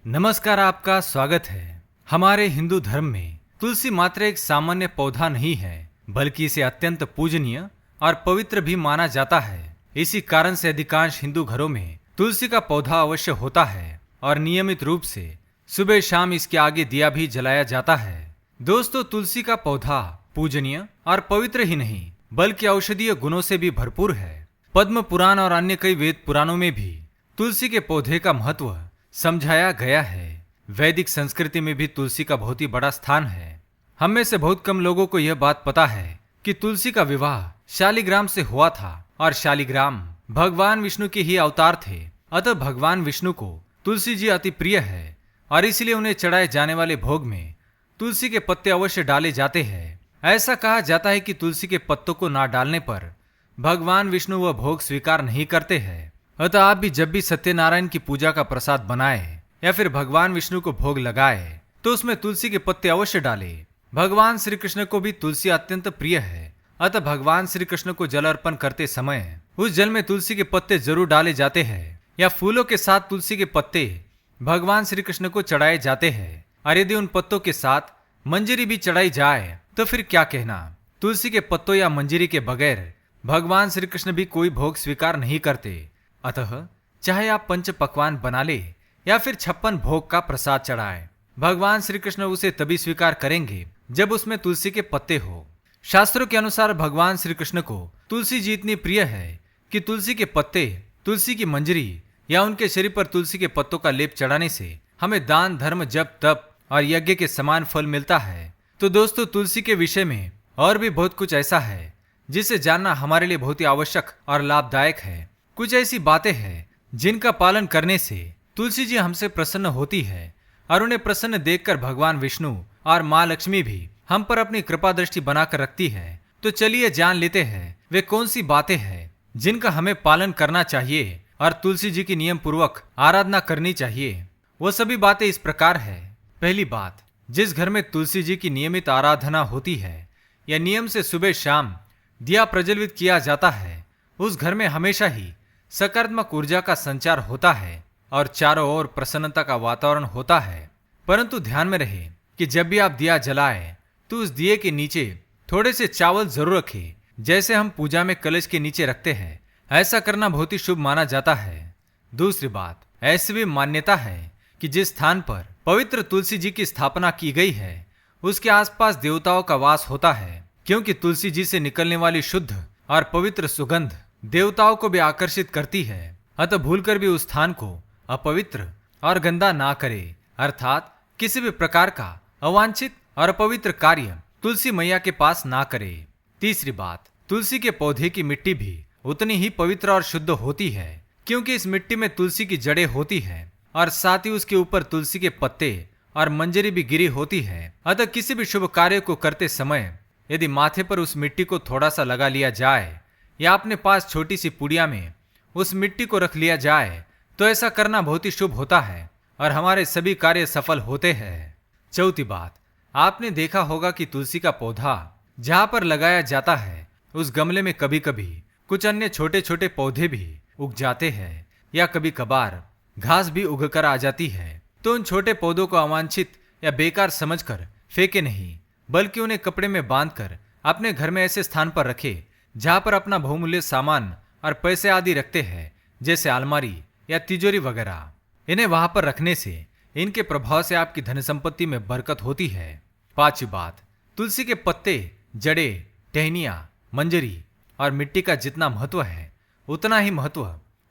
नमस्कार, आपका स्वागत है। हमारे हिंदू धर्म में तुलसी मात्र एक सामान्य पौधा नहीं है, बल्कि इसे अत्यंत पूजनीय और पवित्र भी माना जाता है। इसी कारण से अधिकांश हिंदू घरों में तुलसी का पौधा अवश्य होता है और नियमित रूप से सुबह शाम इसके आगे दिया भी जलाया जाता है। दोस्तों, तुलसी का पौधा पूजनीय और पवित्र ही नहीं, बल्कि औषधीय गुणों से भी भरपूर है। पद्म पुराण और अन्य कई वेद पुराणों में भी तुलसी के पौधे का महत्व समझाया गया है। वैदिक संस्कृति में भी तुलसी का बहुत ही बड़ा स्थान है। हम में से बहुत कम लोगों को यह बात पता है कि तुलसी का विवाह शालिग्राम से हुआ था और शालिग्राम भगवान विष्णु के ही अवतार थे। अतः भगवान विष्णु को तुलसी जी अति प्रिय है और इसलिए उन्हें चढ़ाए जाने वाले भोग में तुलसी के पत्ते अवश्य डाले जाते हैं। ऐसा कहा जाता है कि तुलसी के पत्तों को ना डालने पर भगवान विष्णु वह भोग स्वीकार नहीं करते हैं। अतः आप भी जब भी सत्यनारायण की पूजा का प्रसाद बनाए या फिर भगवान विष्णु को भोग लगाए तो उसमें तुलसी के पत्ते अवश्य डालें। भगवान श्री कृष्ण को भी तुलसी अत्यंत प्रिय है। अतः भगवान श्री कृष्ण को जल अर्पण करते समय उस जल में तुलसी के पत्ते जरूर डाले जाते हैं या फूलों के साथ तुलसी के पत्ते भगवान श्री कृष्ण को चढ़ाए जाते हैं। और यदि उन पत्तों के साथ मंजरी भी चढ़ाई जाए तो फिर क्या कहना। तुलसी के पत्तों या मंजरी के बगैर भगवान श्री कृष्ण भी कोई भोग स्वीकार नहीं करते। अतः चाहे आप पंच पकवान बना ले या फिर 56 भोग का प्रसाद चढ़ाए, भगवान श्री कृष्ण उसे तभी स्वीकार करेंगे जब उसमें तुलसी के पत्ते हो। शास्त्रों के अनुसार भगवान श्री कृष्ण को तुलसी जी इतनी प्रिय है कि तुलसी के पत्ते, तुलसी की मंजरी या उनके शरीर पर तुलसी के पत्तों का लेप चढ़ाने से हमें दान, धर्म, जप, तप और यज्ञ के समान फल मिलता है। तो दोस्तों, तुलसी के विषय में और भी बहुत कुछ ऐसा है जिसे जानना हमारे लिए बहुत ही आवश्यक और लाभदायक है। कुछ ऐसी बातें हैं जिनका पालन करने से तुलसी जी हमसे प्रसन्न होती है और उन्हें प्रसन्न देखकर भगवान विष्णु और माँ लक्ष्मी भी हम पर अपनी कृपा दृष्टि बनाकर रखती है। तो चलिए जान लेते हैं वे कौन सी बातें हैं जिनका हमें पालन करना चाहिए और तुलसी जी की नियम पूर्वक आराधना करनी चाहिए। वो सभी बातें इस प्रकार है। पहली बात, जिस घर में तुलसी जी की नियमित आराधना होती है या नियम से सुबह शाम दिया प्रज्वलित किया जाता है, उस घर में हमेशा ही सकारात्मक ऊर्जा का संचार होता है और चारों ओर प्रसन्नता का वातावरण होता है। परंतु ध्यान में रहे कि जब भी आप दिया जलाएं तो उस दिए के नीचे थोड़े से चावल जरूर रखें, जैसे हम पूजा में कलश के नीचे रखते हैं। ऐसा करना बहुत ही शुभ माना जाता है। दूसरी बात, ऐसी भी मान्यता है कि जिस स्थान पर पवित्र तुलसी जी की स्थापना की गई है उसके आसपास देवताओं का वास होता है, क्योंकि तुलसी जी से निकलने वाली शुद्ध और पवित्र सुगंध देवताओं को भी आकर्षित करती है। अतः भूलकर भी उस स्थान को अपवित्र और गंदा ना करे, अर्थात किसी भी प्रकार का अवांछित और अपवित्र कार्य तुलसी मैया के पास ना करे। तीसरी बात, तुलसी के पौधे की मिट्टी भी उतनी ही पवित्र और शुद्ध होती है, क्योंकि इस मिट्टी में तुलसी की जड़ें होती है और साथ ही उसके ऊपर तुलसी के पत्ते और मंजरी भी गिरी होती है। अतः किसी भी शुभ कार्य को करते समय यदि माथे पर उस मिट्टी को थोड़ा सा लगा लिया जाए या अपने पास छोटी सी पुड़िया में उस मिट्टी को रख लिया जाए तो ऐसा करना बहुत ही शुभ होता है और हमारे सभी कार्य सफल होते हैं। चौथी बात, आपने देखा होगा कि तुलसी का पौधा जहाँ पर लगाया जाता है उस गमले में कभी कभी कुछ अन्य छोटे छोटे पौधे भी उग जाते हैं या कभी कभार घास भी उग कर आ जाती है। तो उन छोटे पौधों को अवांछित या बेकार समझकर फेंके नहीं, बल्कि उन्हें कपड़े में बांधकर अपने घर में ऐसे स्थान पर रखे जहाँ पर अपना बहुमूल्य सामान और पैसे आदि रखते हैं, जैसे अलमारी या तिजोरी वगैरह। इन्हें वहां पर रखने से इनके प्रभाव से आपकी धन संपत्ति में बरकत होती है। पांचवी बात, तुलसी के पत्ते, जड़ें, टहनियां, मंजरी और मिट्टी का जितना महत्व है उतना ही महत्व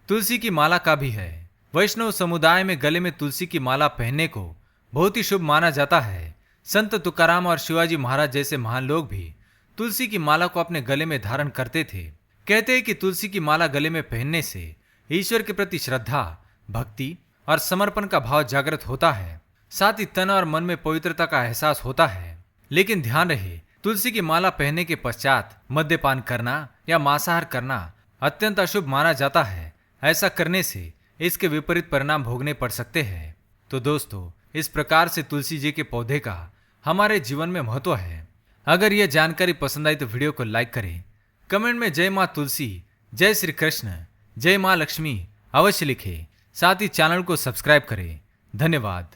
तुलसी की माला का भी है। वैष्णव समुदाय में गले में तुलसी की माला पहनने को बहुत ही शुभ माना जाता है। संत तुकाराम और शिवाजी महाराज जैसे महान लोग भी तुलसी की माला को अपने गले में धारण करते थे। कहते हैं कि तुलसी की माला गले में पहनने से ईश्वर के प्रति श्रद्धा, भक्ति और समर्पण का भाव जागृत होता है। साथ ही तन और मन में पवित्रता का एहसास होता है। लेकिन ध्यान रहे, तुलसी की माला पहनने के पश्चात मद्यपान करना या मांसाहार करना अत्यंत अशुभ माना जाता है। ऐसा करने से इसके विपरीत परिणाम भोगने पड़ सकते हैं। तो दोस्तों, इस प्रकार से तुलसी जी के पौधे का हमारे जीवन में महत्व है। अगर यह जानकारी पसंद आई तो वीडियो को लाइक करें, कमेंट में जय मां तुलसी, जय श्री कृष्ण, जय मां लक्ष्मी अवश्य लिखें। साथ ही चैनल को सब्सक्राइब करें। धन्यवाद।